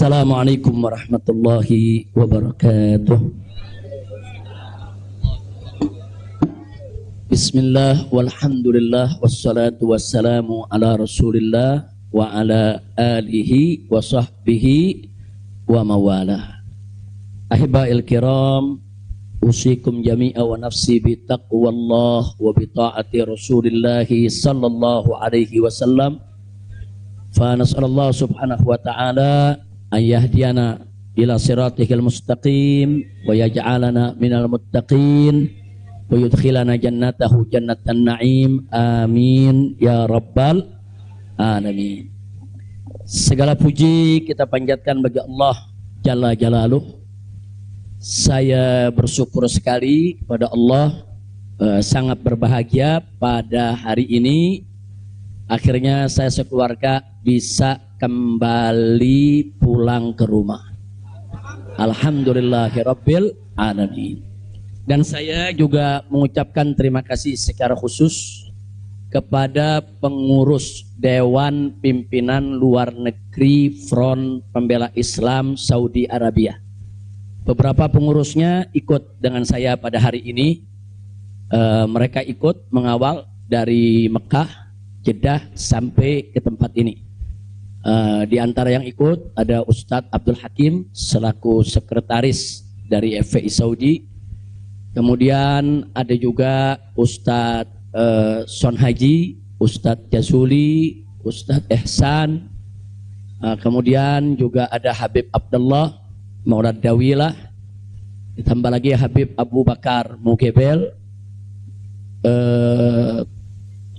Assalamualaikum warahmatullahi wabarakatuh. Bismillah walhamdulillah wassalatu wassalamu ala rasulillah wa ala alihi wa sahbihi wa mawalah. Ahibba'il kiram, usikum jami'a wa nafsi bi taqwallah wa bi ta'ati rasulillahi sallallahu alaihi wasallam. Fa nas'alallah subhanahu wa ta'ala an yahdiyana ila siratihil mustaqim wa yaj'alana minal muttaqin wa yudkhilana jannatahu jannatan na'im, amin ya rabbal alamin. Segala puji kita panjatkan bagi Allah Jalla Jalaluh. Saya bersyukur sekali kepada Allah, sangat berbahagia pada hari ini akhirnya saya sekeluarga bisa kembali pulang ke rumah. Alhamdulillahirabbil alamin. Dan saya juga mengucapkan terima kasih secara khusus kepada pengurus Dewan Pimpinan Luar Negeri Front Pembela Islam Saudi Arabia. Beberapa pengurusnya ikut dengan saya pada hari ini. Mereka ikut mengawal dari Mekah, Jeddah sampai ke tempat ini. Di antara yang ikut ada Ustadz Abdul Hakim selaku sekretaris dari FPI Saudi. Kemudian ada juga Ustadz Son Haji, Ustadz Jazuli, Ustadz Ehsan. Kemudian juga ada Habib Abdullah Maulad Dawilah. Ditambah lagi Habib Abu Bakar Mugebel.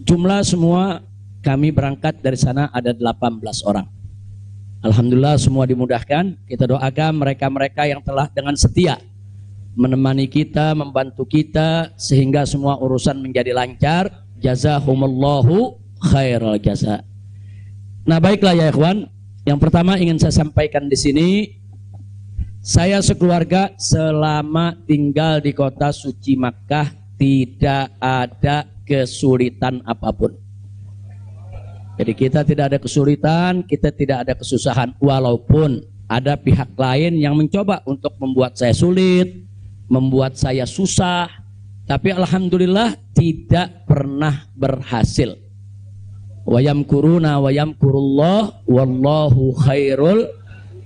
Jumlah semua kami berangkat dari sana ada 18 orang. Alhamdulillah semua dimudahkan. Kita doakan mereka-mereka yang telah dengan setia menemani kita, membantu kita sehingga semua urusan menjadi lancar. Jazahumullahu khairal jaza. Nah, baiklah ya ikhwan. Yang pertama ingin saya sampaikan di sini, saya sekeluarga selama tinggal di kota suci Makkah tidak ada kesulitan apapun. Jadi kita tidak ada kesulitan, kita tidak ada kesusahan, walaupun ada pihak lain yang mencoba untuk membuat saya sulit, membuat saya susah, tapi alhamdulillah tidak pernah berhasil. Wa yamkuruna wa yamkurullah wallahu khairul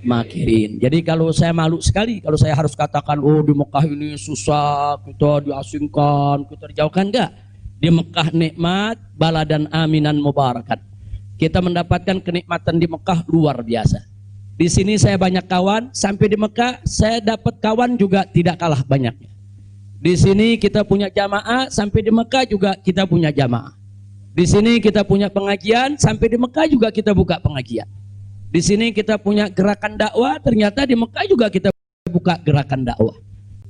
makirin. Jadi kalau saya malu sekali kalau saya harus katakan, oh di Mekah ini susah, kita diasingkan, kita dijauhkan. Enggak. Di Mekah nikmat, baladan aminan mubarakat. Kita mendapatkan kenikmatan di Mekah luar biasa. Di sini saya banyak kawan, sampai di Mekah saya dapat kawan juga tidak kalah banyaknya. Di sini kita punya jamaah, sampai di Mekah juga kita punya jamaah. Di sini kita punya pengajian, sampai di Mekah juga kita buka pengajian. Di sini kita punya gerakan dakwah, ternyata di Mekah juga kita buka gerakan dakwah.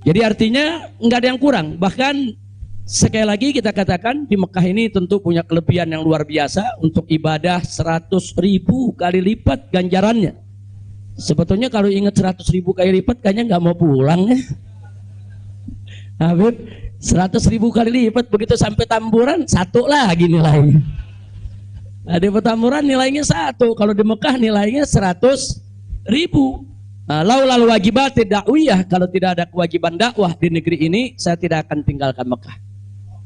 Jadi artinya enggak ada yang kurang. Bahkan sekali lagi kita katakan di Mekah ini tentu punya kelebihan yang luar biasa untuk ibadah 100.000 kali lipat ganjarannya. Sebetulnya kalau ingat 100.000 kali lipat kayaknya nggak mau pulang ya. Habib 100.000 kali lipat begitu sampai Tamburan satu lagi nilainya. Nah, di Petamburan nilainya 1, kalau di Mekah nilainya 100.000. Laulal wajibat dakwiyah, kalau tidak ada kewajiban dakwah di negeri ini saya tidak akan tinggalkan Mekah.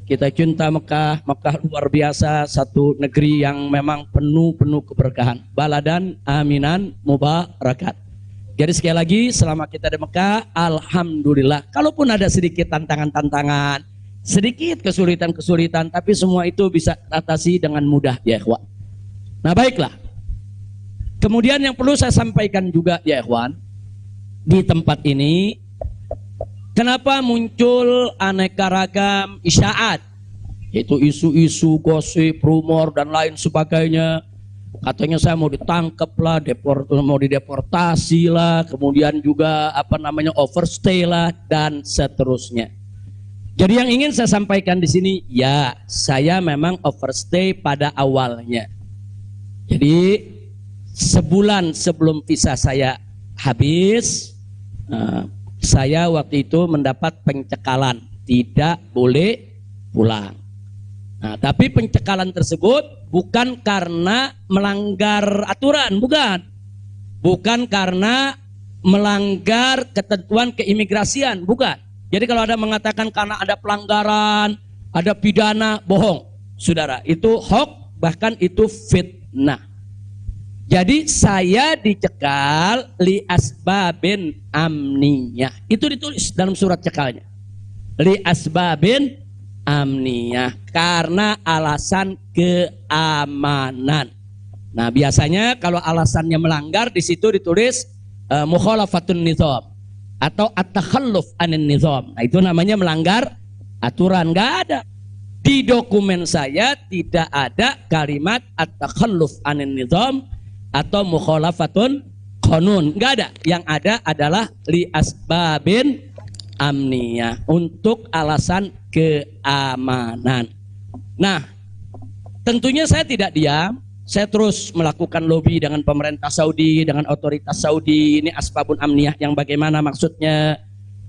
Kita cinta Mekah, Mekah luar biasa, satu negeri yang memang penuh keberkahan. Baladan aminan mubarakat. Jadi sekali lagi selama kita di Mekah, alhamdulillah. Kalaupun ada sedikit tantangan-tantangan, sedikit kesulitan-kesulitan, tapi semua itu bisa teratasi dengan mudah ya ikhwan. Nah baiklah. Kemudian yang perlu saya sampaikan juga ya ikhwan, di tempat ini kenapa muncul aneka ragam isyaat, yaitu isu-isu gosip, rumor dan lain sebagainya. Katanya saya mau ditangkap lah, mau dideportasi lah, kemudian juga overstay lah dan seterusnya. Jadi yang ingin saya sampaikan di sini, ya saya memang overstay pada awalnya. Jadi sebulan sebelum visa saya habis, saya waktu itu mendapat pencekalan, tidak boleh pulang. Nah, tapi pencekalan tersebut bukan karena melanggar aturan, bukan. Bukan karena melanggar ketentuan keimigrasian, bukan. Jadi kalau ada mengatakan karena ada pelanggaran, ada pidana, bohong. Saudara, itu hoax, bahkan itu fitnah. Jadi saya dicekal li asbabin amniyah. Itu ditulis dalam surat cekalnya. Li asbabin amniyah, karena alasan keamanan. Nah, biasanya kalau alasannya melanggar di situ ditulis mukhalafatun nizam atau at-takhalluf anin nizam. Nah, itu namanya melanggar aturan. Enggak ada. Di dokumen saya tidak ada kalimat at-takhalluf anin nizam atau mukhalafatun qanun. Enggak ada. Yang ada adalah li asbabin amniyah, untuk alasan keamanan. Nah, tentunya saya tidak diam. Saya terus melakukan lobby dengan pemerintah Saudi, dengan otoritas Saudi. Ini asbabun amniyah yang bagaimana maksudnya.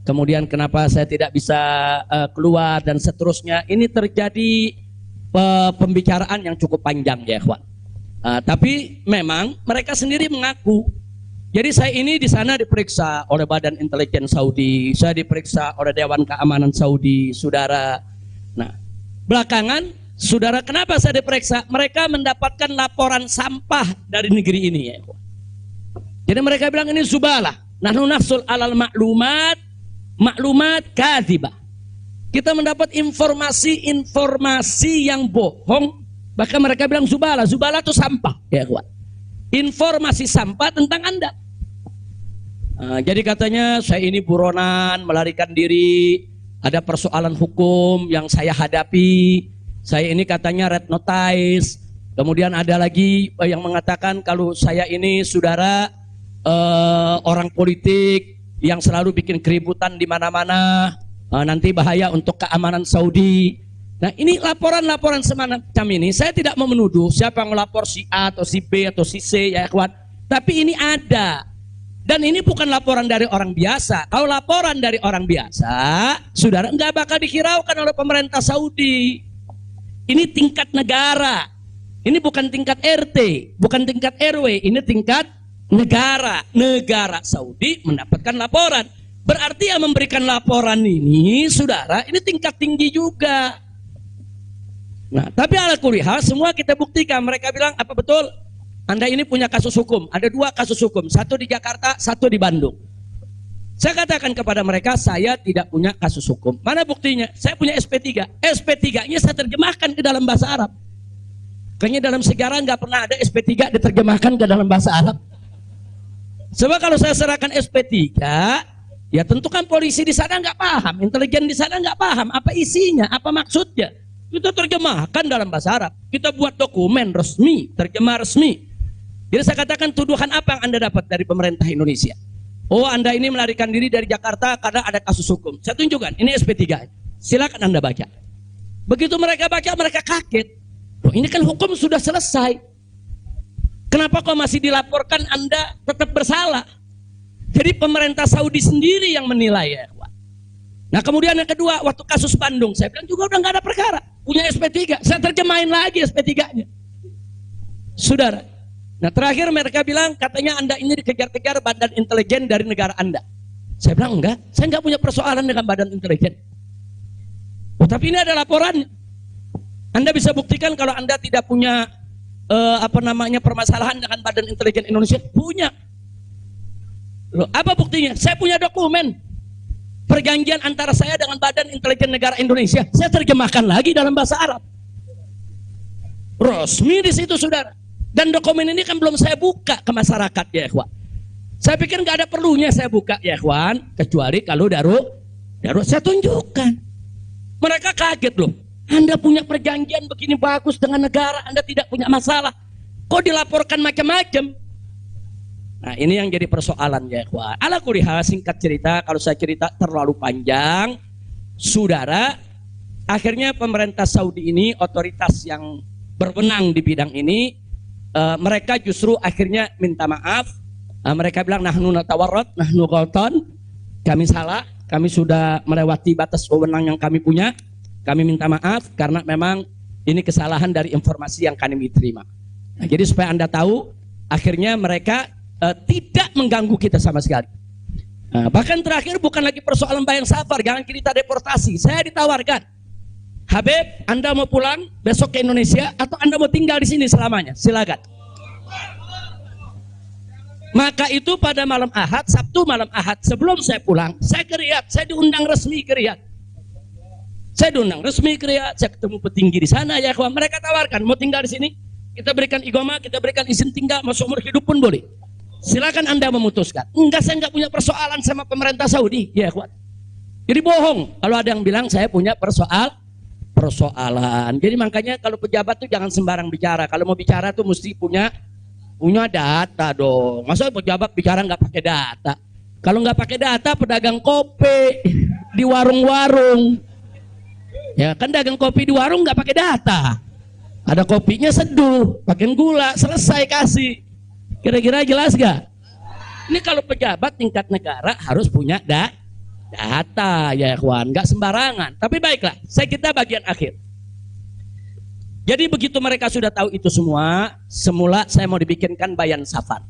Kemudian kenapa saya tidak bisa keluar dan seterusnya. Ini terjadi pembicaraan yang cukup panjang ya ikhwan. Tapi memang mereka sendiri mengaku. Jadi saya ini di sana diperiksa oleh Badan Intelijen Saudi, saya diperiksa oleh Dewan Keamanan Saudi, saudara. Nah, belakangan, saudara, kenapa saya diperiksa? Mereka mendapatkan laporan sampah dari negeri ini ya. Jadi mereka bilang ini zubalah. Nahnu nahsul alal maklumat kadzibah. Kita mendapat informasi yang bohong. Bahkan mereka bilang zubalah. Zubalah itu sampah ya kawan. Informasi sampah tentang Anda. Jadi katanya saya ini buronan, melarikan diri, ada persoalan hukum yang saya hadapi. Saya ini katanya red notice. Kemudian ada lagi yang mengatakan kalau saya ini saudara orang politik yang selalu bikin keributan di mana-mana, nanti bahaya untuk keamanan Saudi. Nah, ini laporan-laporan semacam ini. Saya tidak mau menuduh siapa yang melapor, si A atau si B atau si C ya kawan. Tapi ini ada. Dan ini bukan laporan dari orang biasa. Kalau laporan dari orang biasa, saudara, enggak bakal dihiraukan oleh pemerintah Saudi. Ini tingkat negara. Ini bukan tingkat RT, bukan tingkat RW, ini tingkat negara. Negara Saudi mendapatkan laporan. Berarti yang memberikan laporan ini, saudara, ini tingkat tinggi juga. Nah, tapi ala kulihal semua kita buktikan. Mereka bilang, apa betul? Anda ini punya kasus hukum. Ada 2 kasus hukum. Satu di Jakarta, satu di Bandung. Saya katakan kepada mereka, saya tidak punya kasus hukum. Mana buktinya? Saya punya SP3. SP3-nya saya terjemahkan ke dalam bahasa Arab. Kayaknya dalam sejarah nggak pernah ada SP3 diterjemahkan ke dalam bahasa Arab. Sebab kalau saya serahkan SP3, ya tentu kan polisi di sana nggak paham, intelijen di sana nggak paham apa isinya, apa maksudnya. Kita terjemahkan dalam bahasa Arab. Kita buat dokumen resmi, terjemah resmi. Jadi saya katakan tuduhan apa yang Anda dapat dari pemerintah Indonesia? Oh, Anda ini melarikan diri dari Jakarta karena ada kasus hukum. Saya tunjukkan, ini SP3. Silakan Anda baca. Begitu mereka baca, mereka kaget. Loh, ini kan hukum sudah selesai. Kenapa kok masih dilaporkan Anda tetap bersalah? Jadi pemerintah Saudi sendiri yang menilai ya. Nah, kemudian yang kedua, waktu kasus Bandung, saya bilang juga udah nggak ada perkara. Punya SP3, saya terjemahin lagi SP3-nya. Saudara. Nah, terakhir mereka bilang katanya Anda ini dikejar-kejar badan intelijen dari negara Anda. Saya bilang enggak, saya enggak punya persoalan dengan badan intelijen. Oh, tapi ini ada laporan. Anda bisa buktikan kalau Anda tidak punya permasalahan dengan badan intelijen Indonesia? Punya. Loh, apa buktinya? Saya punya dokumen. Perjanjian antara saya dengan badan intelijen negara Indonesia. Saya terjemahkan lagi dalam bahasa Arab. Resmi di situ, saudara. Dan dokumen ini kan belum saya buka ke masyarakat ya ikhwan. Saya pikir nggak ada perlunya saya buka ya ikhwan, kecuali kalau darurat saya tunjukkan. Mereka kaget loh. Anda punya perjanjian begini bagus dengan negara, Anda tidak punya masalah. Kok dilaporkan macam-macam? Nah, ini yang jadi persoalan ya ikhwan. Ala kulihal, singkat cerita, kalau saya cerita terlalu panjang, saudara, akhirnya pemerintah Saudi ini, otoritas yang berwenang di bidang ini, mereka justru akhirnya minta maaf. Mereka bilang nahnu natawarrat, nahnu ghaltan, kami salah, kami sudah melewati batas wewenang yang kami punya. Kami minta maaf karena memang ini kesalahan dari informasi yang kami terima. Nah, jadi supaya Anda tahu, akhirnya mereka tidak mengganggu kita sama sekali. Bahkan terakhir bukan lagi persoalan bayang safar, jangan kita deportasi. Saya ditawarkan, Habib, Anda mau pulang besok ke Indonesia atau Anda mau tinggal di sini selamanya? Silakan. Maka itu pada malam Ahad, Sabtu malam Ahad, sebelum saya pulang, saya ke Riyadh, saya diundang resmi ke Riyadh. Saya diundang resmi ke Riyadh, saya ketemu petinggi di sana, ya kawan. Mereka tawarkan, mau tinggal di sini, kita berikan iqamah, kita berikan izin tinggal, masuk umur hidup pun boleh. Silakan Anda memutuskan. Enggak, saya enggak punya persoalan sama pemerintah Saudi, ya kawan. Jadi bohong kalau ada yang bilang saya punya persoalan. Jadi makanya kalau pejabat tuh jangan sembarang bicara. Kalau mau bicara tuh mesti punya data dong. Masa pejabat bicara nggak pakai data? Kalau nggak pakai data, pedagang kopi di warung-warung, ya kan dagang kopi di warung nggak pakai data. Ada kopinya seduh, pakai gula, selesai kasih. Kira-kira jelas gak? Ini kalau pejabat tingkat negara harus punya data, ya kawan, nggak sembarangan. Tapi baiklah, kita bagian akhir. Jadi begitu mereka sudah tahu itu semua, semula saya mau dibikinkan bayan safar.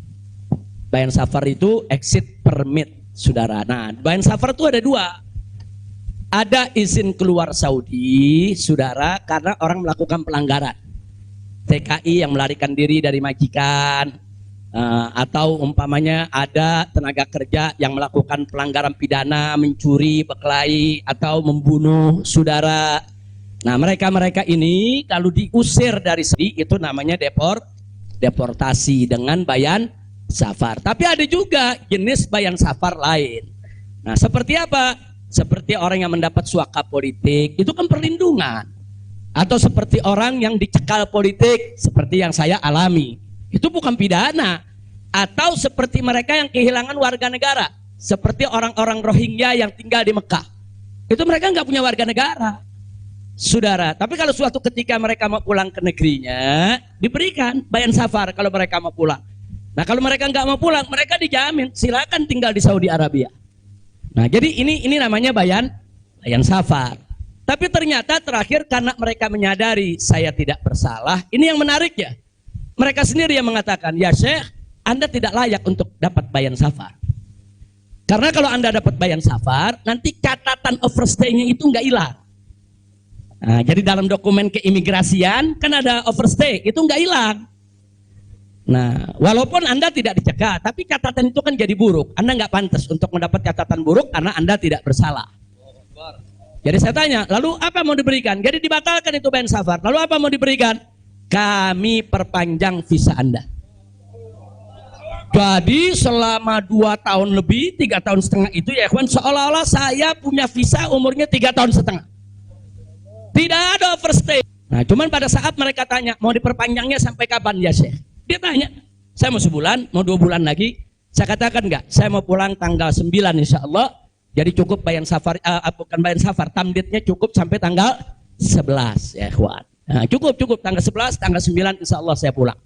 Bayan safar itu exit permit, saudara. Nah, bayan safar itu ada dua. Ada izin keluar Saudi, saudara, karena orang melakukan pelanggaran. TKI yang melarikan diri dari majikan, atau umpamanya ada tenaga kerja yang melakukan pelanggaran pidana, mencuri, berkelahi, atau membunuh saudara. Nah, mereka ini kalau diusir dari Saudi itu namanya deportasi dengan bayan safar. Tapi ada juga jenis bayan safar lain. Nah, seperti apa? Seperti orang yang mendapat suaka politik, itu kan perlindungan. Atau seperti orang yang dicekal politik, seperti yang saya alami, itu bukan pidana. Atau seperti mereka yang kehilangan warga negara, seperti orang-orang Rohingya yang tinggal di Mekah, itu mereka nggak punya warga negara, saudara. Tapi kalau suatu ketika mereka mau pulang ke negerinya, diberikan bayan safar kalau mereka mau pulang. Nah, kalau mereka nggak mau pulang, mereka dijamin silakan tinggal di Saudi Arabia. Nah, jadi ini namanya bayan safar. Tapi ternyata terakhir karena mereka menyadari saya tidak bersalah, ini yang menarik ya. Mereka sendiri yang mengatakan, ya Syekh, Anda tidak layak untuk dapat bayan safar. Karena kalau Anda dapat bayan safar, nanti catatan overstay-nya itu nggak hilang. Nah, jadi dalam dokumen keimigrasian kan ada overstay, itu nggak hilang. Nah, walaupun Anda tidak dicegah, tapi catatan itu kan jadi buruk. Anda nggak pantas untuk mendapat catatan buruk karena Anda tidak bersalah. Jadi saya tanya, lalu apa mau diberikan? Jadi dibatalkan itu bayan safar. Lalu apa mau diberikan? Kami perpanjang visa Anda. Jadi selama 2 tahun lebih, 3 tahun setengah itu ya kawan, seolah-olah saya punya visa umurnya 3 tahun setengah. Tidak ada overstay. Nah, cuman pada saat mereka tanya, mau diperpanjangnya sampai kapan ya Syekh? Dia tanya, saya mau sebulan, mau 2 bulan lagi. Saya katakan enggak, saya mau pulang tanggal 9 insya Allah. Jadi cukup bayan safar, bukan bayan safar, tamdidnya cukup sampai tanggal 11 ya kawan. Nah, cukup tanggal 11, tanggal 9 insya Allah saya pulang.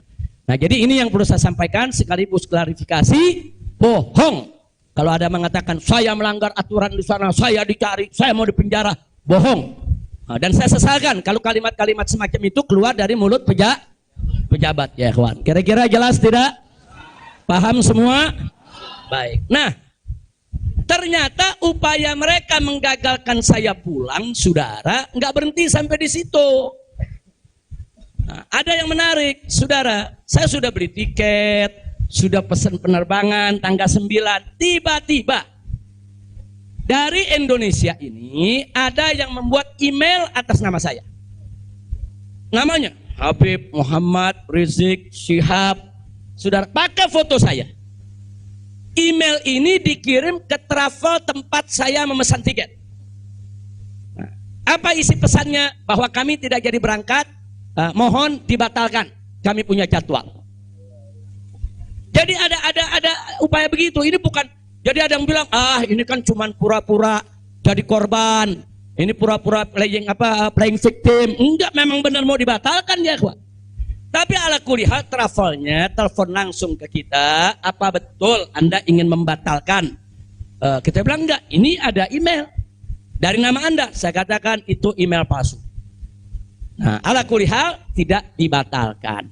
Nah, jadi ini yang perlu saya sampaikan sekaligus klarifikasi, bohong. Kalau ada mengatakan saya melanggar aturan di sana, saya dicari, saya mau dipenjara, bohong. Nah, dan saya sesalkan kalau kalimat-kalimat semacam itu keluar dari mulut pejabat ya kawan. Kira-kira jelas tidak? Paham semua? Baik. Nah, ternyata upaya mereka menggagalkan saya pulang, saudara, nggak berhenti sampai di situ. Nah, ada yang menarik, saudara. Saya sudah beli tiket, sudah pesan penerbangan tanggal 9. Tiba-tiba dari Indonesia ini ada yang membuat email atas nama saya. Namanya Habib Muhammad Rizik Syihab. Saudara, pakai foto saya. Email ini dikirim ke travel tempat saya memesan tiket. Nah, apa isi pesannya? Bahwa kami tidak jadi berangkat, mohon dibatalkan. Kami punya jadwal. Jadi ada upaya begitu. Ini bukan. Jadi ada yang bilang, ini kan cuma pura-pura jadi korban. Ini pura-pura playing victim. Enggak, memang benar mau dibatalkan ya, kawan. Tapi ala kuliah travelnya telepon langsung ke kita, apa betul Anda ingin membatalkan? Kita bilang enggak, ini ada email dari nama Anda. Saya katakan itu email palsu. Nah, ala kuliah tidak dibatalkan.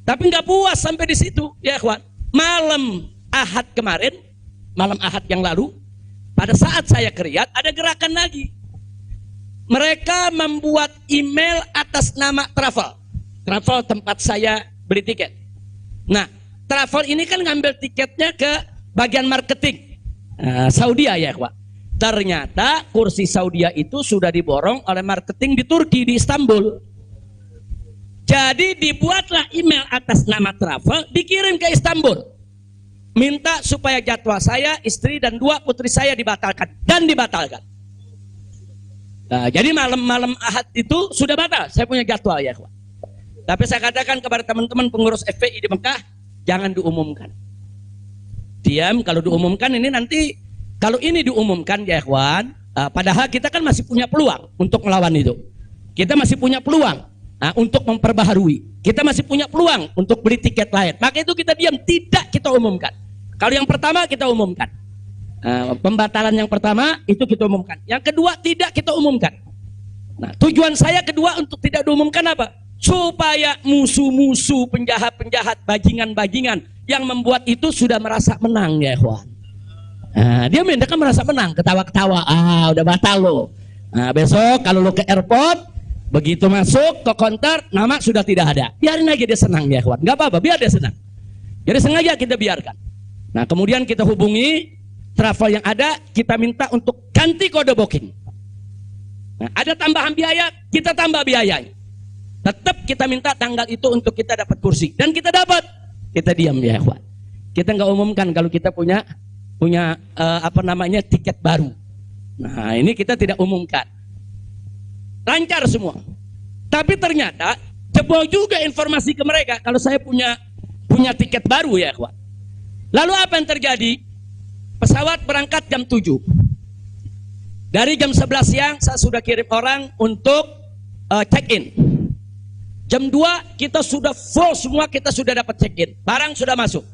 Tapi enggak puas sampai di situ, ya kawan. malam Ahad kemarin, malam Ahad yang lalu, pada saat saya ke Riyadh, ada gerakan lagi. Mereka membuat email atas nama travel. Travel tempat saya beli tiket. Nah, travel ini kan ngambil tiketnya ke bagian marketing. Saudi ya, Pak. Ternyata kursi Saudi itu sudah diborong oleh marketing di Turki, di Istanbul. Jadi dibuatlah email atas nama travel, dikirim ke Istanbul. Minta supaya jadwal saya, istri dan 2 putri saya dibatalkan. Dan dibatalkan. Nah, jadi malam-malam Ahad itu sudah batal. Saya punya jadwal ya, Pak. Tapi saya katakan kepada teman-teman pengurus FPI di Mekah, jangan diumumkan. Diam, kalau diumumkan ini nanti, kalau ini diumumkan ya ikhwan, padahal kita kan masih punya peluang untuk melawan itu. Kita masih punya peluang untuk memperbaharui. Kita masih punya peluang untuk beli tiket lain. Maka itu kita diam, tidak kita umumkan. Kalau yang pertama kita umumkan. Pembatalan yang pertama itu kita umumkan. Yang kedua tidak kita umumkan. Nah, tujuan saya kedua untuk tidak diumumkan apa? Supaya musuh-musuh, penjahat-penjahat, bajingan-bajingan yang membuat itu sudah merasa menang ya ikhwan. Dia kan merasa menang, ketawa-ketawa, udah batal lo. Besok kalau lo ke airport, begitu masuk ke counter, nama sudah tidak ada. Biarin aja dia senang ya ikhwan, nggak apa-apa, biar dia senang. Jadi sengaja kita biarkan. Nah, kemudian kita hubungi travel yang ada, kita minta untuk ganti kode booking. Nah, ada tambahan biaya, kita tambah biayanya. Tetap kita minta tanggal itu untuk kita dapat kursi. Dan kita dapat. Kita diam ya ikhwan. Kita nggak umumkan kalau kita punya tiket baru. Nah, ini kita tidak umumkan. Lancar semua. Tapi ternyata jebol juga informasi ke mereka kalau saya punya tiket baru ya ikhwan. Lalu apa yang terjadi? Pesawat berangkat jam 7. Dari jam 11 siang saya sudah kirim orang untuk check-in. Jam 2 kita sudah full semua, kita sudah dapat check-in. Barang sudah masuk.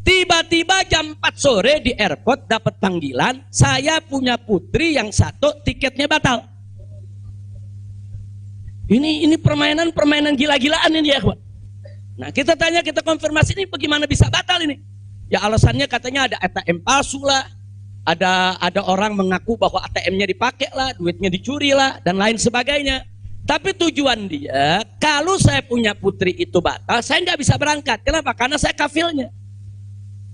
Tiba-tiba jam 4 sore di airport dapat panggilan, saya punya putri yang satu tiketnya batal. Ini permainan gila-gilaan ini ya, Pak. Nah, kita tanya, kita konfirmasi ini bagaimana bisa batal ini? Ya alasannya katanya ada ATM palsu lah. Ada orang mengaku bahwa ATM-nya dipakai lah, duitnya dicuri lah, dan lain sebagainya. Tapi tujuan dia, kalau saya punya putri itu batal, saya nggak bisa berangkat. Kenapa? Karena saya kafilnya.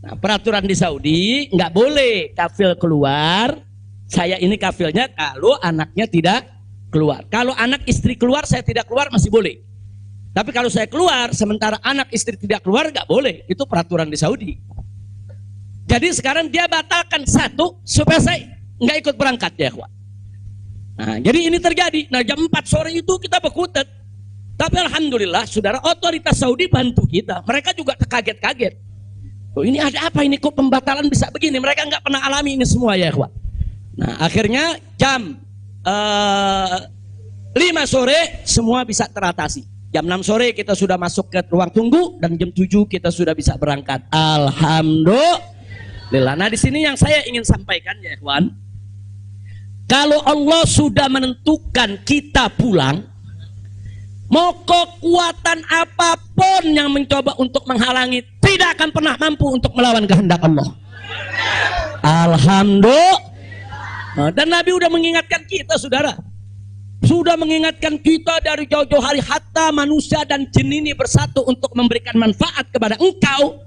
Nah, peraturan di Saudi nggak boleh kafil keluar. Saya ini kafilnya kalau anaknya tidak keluar. Kalau anak istri keluar, saya tidak keluar masih boleh. Tapi kalau saya keluar, sementara anak istri tidak keluar, nggak boleh. Itu peraturan di Saudi. Jadi sekarang dia batalkan satu supaya saya nggak ikut berangkat ya, kawan. Nah, jadi ini terjadi. Nah, jam 4 sore itu kita berkutat. Tapi alhamdulillah, saudara, otoritas Saudi bantu kita. Mereka juga terkaget-kaget. Oh, ini ada apa ini? Kok pembatalan bisa begini? Mereka nggak pernah alami ini semua ya, kawan. Nah, akhirnya jam 5 sore semua bisa teratasi. Jam 6 sore kita sudah masuk ke ruang tunggu dan jam 7 kita sudah bisa berangkat. Alhamdulillah. Nah, di sini yang saya ingin sampaikan ya, kawan. Kalau Allah sudah menentukan kita pulang, mau kekuatan apapun yang mencoba untuk menghalangi tidak akan pernah mampu untuk melawan kehendak Allah. Alhamdulillah. Dan Nabi sudah mengingatkan kita, saudara. Sudah mengingatkan kita dari jauh-jauh hari, hatta manusia dan jin ini bersatu untuk memberikan manfaat kepada engkau,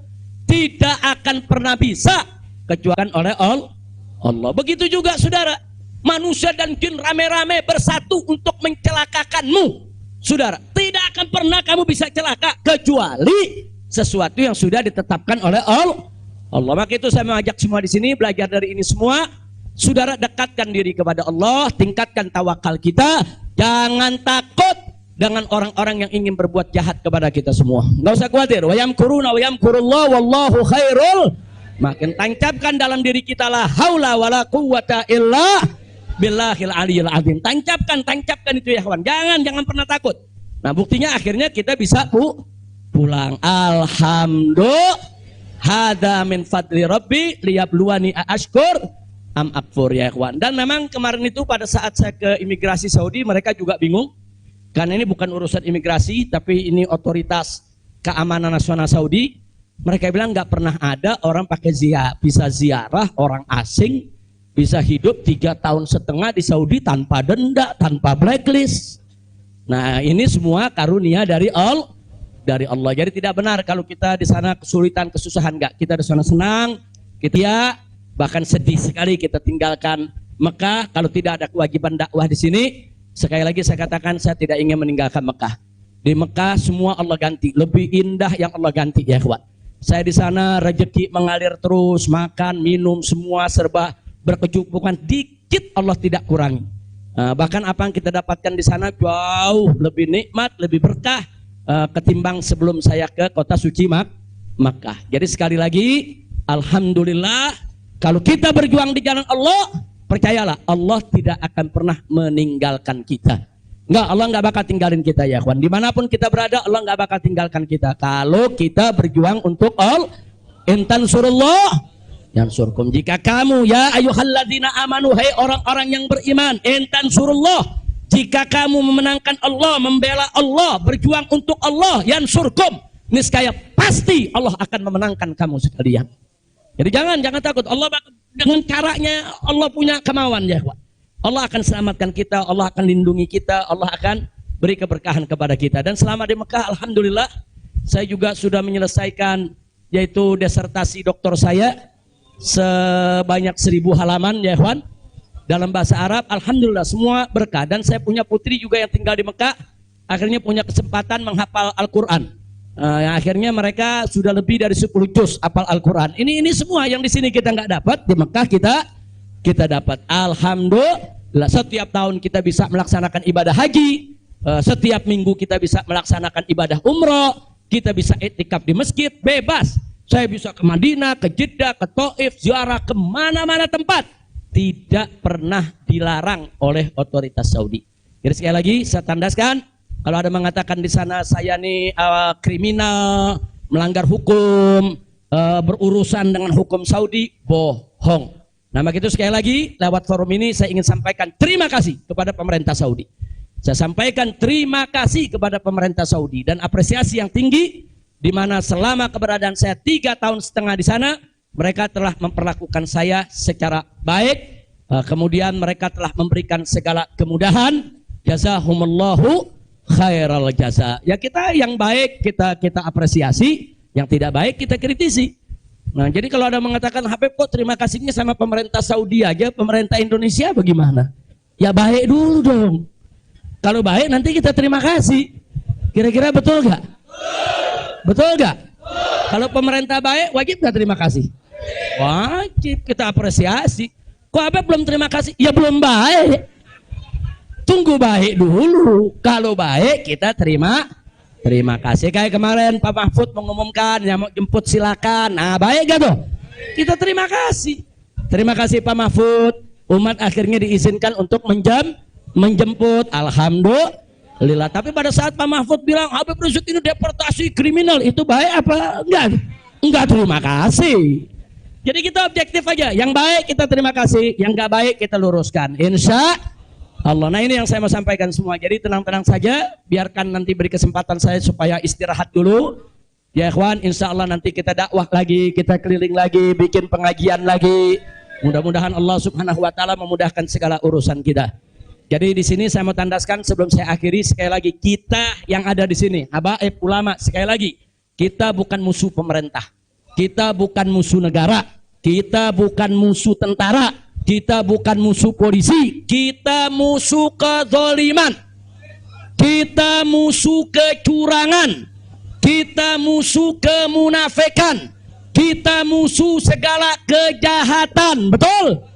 tidak akan pernah bisa kecuali oleh Allah. Begitu juga saudara, manusia dan jin rame-rame bersatu untuk mencelakakanmu. Saudara, tidak akan pernah kamu bisa celaka kecuali sesuatu yang sudah ditetapkan oleh Allah. Maka itu saya mengajak semua di sini belajar dari ini semua. Saudara, dekatkan diri kepada Allah, tingkatkan tawakal kita, jangan takut dengan orang-orang yang ingin berbuat jahat kepada kita semua. Enggak usah khawatir. Wa yamkuruna wa yamkurullah wallahu khairul. Makin tancapkan dalam diri kita la haula wala quwwata illa billahil aliyil azim. Tancapkan itu ya kawan. Jangan pernah takut. Nah, buktinya akhirnya kita bisa pulang. Alhamdulillah. Hada min fadli rabbi liyabluwani ashkur am akfur ya kawan. Dan memang kemarin itu pada saat saya ke imigrasi Saudi, mereka juga bingung. Karena ini bukan urusan imigrasi, tapi ini otoritas keamanan nasional Saudi. Mereka bilang nggak pernah ada orang pakai bisa ziarah orang asing, bisa hidup 3,5 tahun di Saudi tanpa denda, tanpa blacklist. Nah ini semua karunia dari Allah. Jadi tidak benar kalau kita di sana kesulitan, kesusahan, enggak. Kita di sana senang, kita ya bahkan sedih sekali kita tinggalkan Mekah kalau tidak ada kewajiban dakwah di sini. Sekali lagi saya katakan saya tidak ingin meninggalkan Mekah. Di Mekah semua Allah ganti, lebih indah yang Allah ganti ya kawan. Saya di sana rezeki mengalir terus, makan, minum semua serba berkecukupan, dikit Allah tidak kurangi. Bahkan apa yang kita dapatkan di sana jauh lebih nikmat, lebih berkah ketimbang sebelum saya ke kota suci Makkah. Jadi sekali lagi, alhamdulillah kalau kita berjuang di jalan Allah, percayalah Allah tidak akan pernah meninggalkan kita. Enggak, Allah enggak bakal tinggalin kita ya kawan. Dimanapun kita berada, Allah enggak bakal tinggalkan kita. Kalau kita berjuang untuk Allah, intan surullah yang surkum. Jika kamu ya ayyuhalladzina amanu, hai orang-orang yang beriman, intan surullah, jika kamu memenangkan Allah, membela Allah, berjuang untuk Allah, yang surkum, niscaya pasti Allah akan memenangkan kamu sekalian. Jadi jangan takut. Allah dengan caranya Allah punya kemauan ya kawan. Allah akan selamatkan kita, Allah akan lindungi kita, Allah akan beri keberkahan kepada kita. Dan selama di Mekah, alhamdulillah, saya juga sudah menyelesaikan yaitu disertasi doktor saya sebanyak 1000 halaman ya kawan, dalam bahasa Arab. Alhamdulillah semua berkah. Dan saya punya putri juga yang tinggal di Mekah, akhirnya punya kesempatan menghafal Al-Quran. Akhirnya mereka sudah lebih dari 10 juz hafal Al-Quran. Ini semua yang di sini kita nggak dapat, di Mekah kita dapat. Alhamdulillah, setiap tahun kita bisa melaksanakan ibadah haji, setiap minggu kita bisa melaksanakan ibadah umroh, kita bisa iktikaf di masjid bebas. Saya bisa ke Madinah, ke Jeddah, ke Taif, ziarah kemana-mana tempat, tidak pernah dilarang oleh otoritas Saudi. Jadi sekali lagi saya tandaskan, kalau ada mengatakan di sana saya nih kriminal, melanggar hukum, berurusan dengan hukum Saudi, bohong. Nah begitu sekali lagi lewat forum ini saya ingin sampaikan terima kasih kepada pemerintah Saudi. Saya sampaikan terima kasih kepada pemerintah Saudi dan apresiasi yang tinggi, di mana selama keberadaan saya 3,5 tahun di sana, mereka telah memperlakukan saya secara baik. Kemudian mereka telah memberikan segala kemudahan. Jazahumullahu khairal jaza. Ya kita yang baik kita apresiasi, yang tidak baik kita kritisi. Nah jadi kalau ada mengatakan Habib kok terima kasihnya sama pemerintah Saudi aja, pemerintah Indonesia bagaimana? Ya baik dulu dong. Kalau baik nanti kita terima kasih. Kira-kira betul gak? Betul gak? Kalau pemerintah baik wajib gak terima kasih? Wajib kita apresiasi. Kok Habib belum terima kasih? Ya belum baik. Tunggu baik dulu. Kalau baik kita terima kasih. Kayak kemarin Pak Mahfud mengumumkan yang mau jemput silakan. Nah baik gak tuh? Kita terima kasih. Terima kasih Pak Mahfud. Umat akhirnya diizinkan untuk menjemput. Alhamdulillah. Tapi pada saat Pak Mahfud bilang Habib Rizik ini deportasi kriminal, itu baik apa enggak? Enggak terima kasih. Jadi kita objektif aja. Yang baik kita terima kasih, yang enggak baik kita luruskan. Insya Allah. Nah ini yang saya mau sampaikan semua. Jadi tenang-tenang saja, biarkan nanti beri kesempatan saya supaya istirahat dulu. Ya ikhwan, insya Allah nanti kita dakwah lagi, kita keliling lagi, bikin pengajian lagi. Mudah-mudahan Allah Subhanahu wa taala memudahkan segala urusan kita. Jadi di sini saya mau tandaskan sebelum saya akhiri, sekali lagi kita yang ada di sini, habaib ulama, sekali lagi kita bukan musuh pemerintah, kita bukan musuh negara, kita bukan musuh tentara, kita bukan musuh polisi, kita musuh kezaliman, kita musuh kecurangan, kita musuh kemunafikan, kita musuh segala kejahatan. Betul?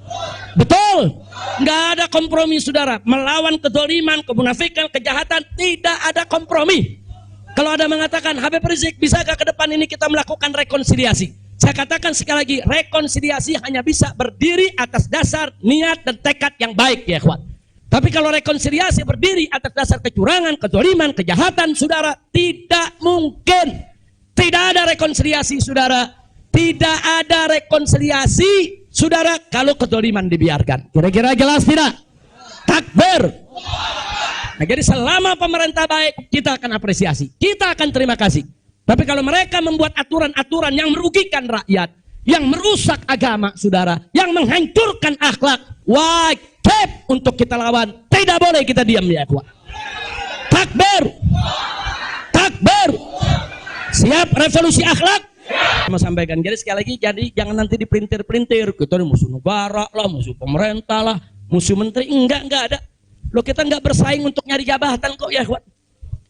Betul? Nggak ada kompromi saudara. Melawan kezaliman, kemunafikan, kejahatan, tidak ada kompromi. Kalau ada mengatakan Habib Rizik bisakah ke depan ini kita melakukan rekonsiliasi, saya katakan sekali lagi, rekonsiliasi hanya bisa berdiri atas dasar niat dan tekad yang baik ya ikhwan. Tapi kalau rekonsiliasi berdiri atas dasar kecurangan, kezaliman, kejahatan, saudara, tidak mungkin. Tidak ada rekonsiliasi saudara. Tidak ada rekonsiliasi saudara kalau kezaliman dibiarkan. Kira-kira jelas tidak? Takbir. Nah, jadi selama pemerintah baik kita akan apresiasi, kita akan terima kasih. Tapi kalau mereka membuat aturan-aturan yang merugikan rakyat, yang merusak agama, saudara, yang menghancurkan akhlak, wajib untuk kita lawan. Tidak boleh kita diam, ya ikhwan. Takbir. Takbir. Siap revolusi akhlak? Mau sampaikan, jadi sekali lagi, jadi jangan nanti dipelintir-pelintir, kita ini musuh negara lah, musuh pemerintah lah, musuh menteri. Enggak ada. Loh, kita enggak bersaing untuk nyari jabatan kok, ya ikhwan.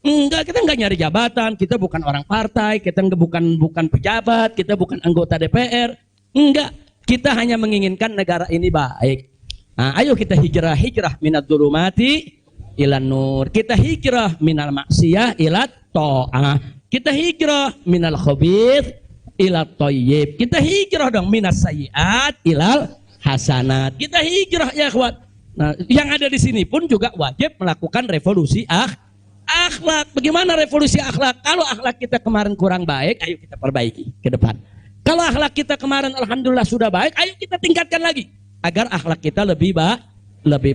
Enggak, kita enggak nyari jabatan, kita bukan orang partai, kita bukan pejabat, kita bukan anggota DPR. Enggak, kita hanya menginginkan negara ini baik. Nah, ayo kita hijrah minad dzulumati ilan nur. Kita hijrah minal maksiyah ilat ta'ah. Kita hijrah minal khabith ila thayyib. Kita hijrah dong minas sayyiat ilal hasanat. Kita hijrah, ya ikhwan. Nah, yang ada di sini pun juga wajib melakukan revolusi akhlak. Bagaimana revolusi akhlak? Kalau akhlak kita kemarin kurang baik, ayo kita perbaiki ke depan. Kalau akhlak kita kemarin alhamdulillah sudah baik, ayo kita tingkatkan lagi agar akhlak kita lebih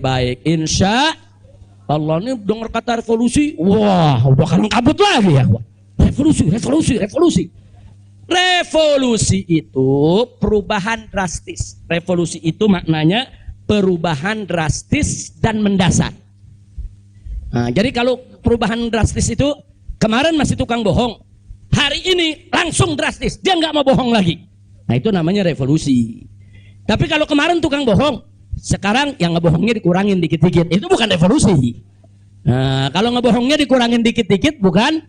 baik. Insya Allah. Ini dengar kata revolusi, wah udah kalang kabut lagi, ya. Revolusi. Revolusi itu perubahan drastis. Revolusi itu maknanya perubahan drastis dan mendasar. Nah, jadi kalau perubahan drastis itu kemarin masih tukang bohong, hari ini langsung drastis, dia nggak mau bohong lagi. Nah, itu namanya revolusi. Tapi kalau kemarin tukang bohong, sekarang yang ngebohongnya dikurangin dikit-dikit, itu bukan revolusi. Nah, kalau ngebohongnya dikurangin dikit-dikit bukan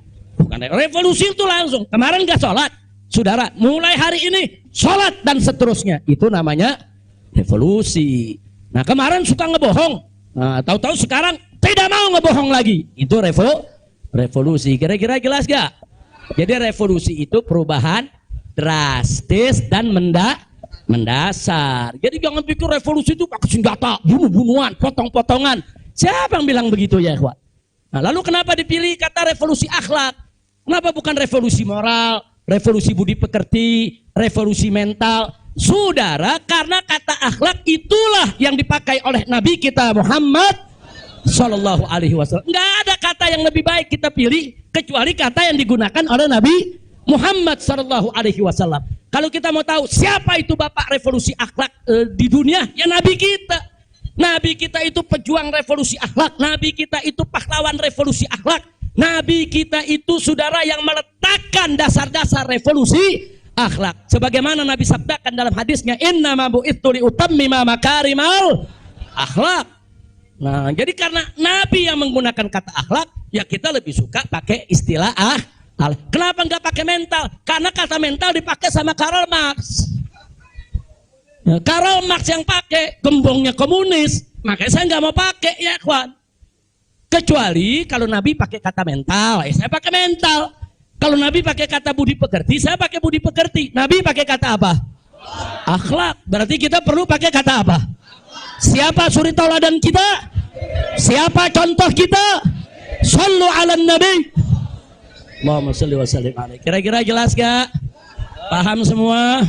revolusi. Itu langsung. Kemarin nggak sholat, saudara, mulai hari ini sholat dan seterusnya, itu namanya revolusi. Nah, kemarin suka ngebohong, nah, tahu-tahu sekarang tidak mau ngebohong lagi, itu revolusi. Kira-kira jelas gak? Jadi revolusi itu perubahan drastis dan mendasar. Jadi jangan pikir revolusi itu pakai senjata, bunuh-bunuhan, potong-potongan. Siapa yang bilang begitu, ya ikhwan? Nah, lalu kenapa dipilih kata revolusi akhlak? Kenapa bukan revolusi moral, revolusi budi pekerti, revolusi mental? Saudara, karena kata akhlak itulah yang dipakai oleh Nabi kita Muhammad Sallallahu Alaihi Wasallam. Nggak ada kata yang lebih baik kita pilih kecuali kata yang digunakan oleh Nabi Muhammad Sallallahu Alaihi Wasallam. Kalau kita mau tahu siapa itu bapak revolusi akhlak di dunia, ya Nabi kita. Nabi kita itu pejuang revolusi akhlak. Nabi kita itu pahlawan revolusi akhlak. Nabi kita itu saudara yang meletakkan dasar-dasar revolusi akhlak. Sebagaimana Nabi sabdakan dalam hadisnya, innama bu'itsu liutammima makarimal akhlak. Nah, jadi karena Nabi yang menggunakan kata akhlak, ya kita lebih suka pakai istilah Kenapa nggak pakai mental? Karena kata mental dipakai sama Karl Marx. Nah, Karl Marx yang pakai, gembongnya komunis, makanya saya nggak mau pakai, ya kawan. Kecuali kalau Nabi pakai kata mental, ya saya pakai mental. Kalau Nabi pakai kata budi pekerti, saya pakai budi pekerti. Nabi pakai kata apa? Akhlak. Berarti kita perlu pakai kata apa? Siapa suri tauladan kita? Siapa contoh kita? Shallu ala nabi. Allahumma shalli wa sallim alaihi. Kira-kira jelas gak? Paham semua?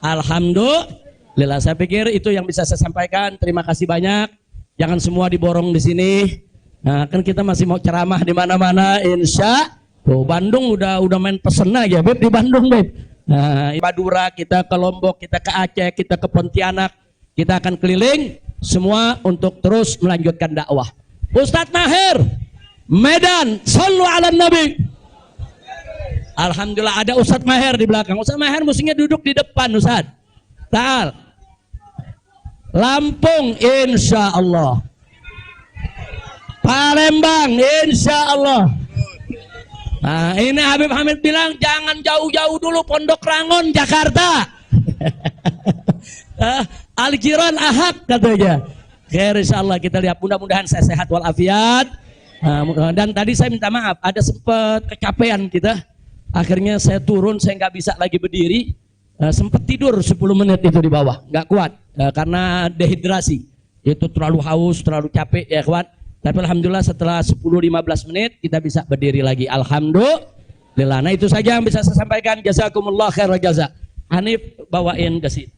Alhamdulillah. Saya pikir itu yang bisa saya sampaikan. Terima kasih banyak. Jangan semua diborong di sini. Nah, kan kita masih mau ceramah di mana-mana, insya. Tuh, Bandung udah main pesen aja, Beb, di Bandung, Beb. Nah, Madura, kita ke Lombok, kita ke Aceh, kita ke Pontianak. Kita akan keliling semua untuk terus melanjutkan dakwah. Ustadz Maher, Medan, shallu ala nabi. Alhamdulillah ada Ustadz Maher di belakang. Ustadz Maher mestinya duduk di depan, Ustadz. Ta'al. Lampung, insya Allah. Palembang, insya Allah. Nah, ini Habib Hamid bilang jangan jauh-jauh dulu, Pondok Rangon, Jakarta. Al-Jiran Ahad katanya. Khair, insya Allah kita lihat, mudah-mudahan saya sehat walafiat. Dan tadi saya minta maaf, ada sempat kecapean kita. Akhirnya saya turun, saya nggak bisa lagi berdiri. Sempat tidur 10 menit itu di bawah, nggak kuat karena dehidrasi. Itu terlalu haus, terlalu capek, ya kawan. Tapi alhamdulillah setelah 10-15 menit kita bisa berdiri lagi. Alhamdulillah. Nah, itu saja yang bisa saya sampaikan. Jazakumullah khairal jaza. Hanif bawain ke sini.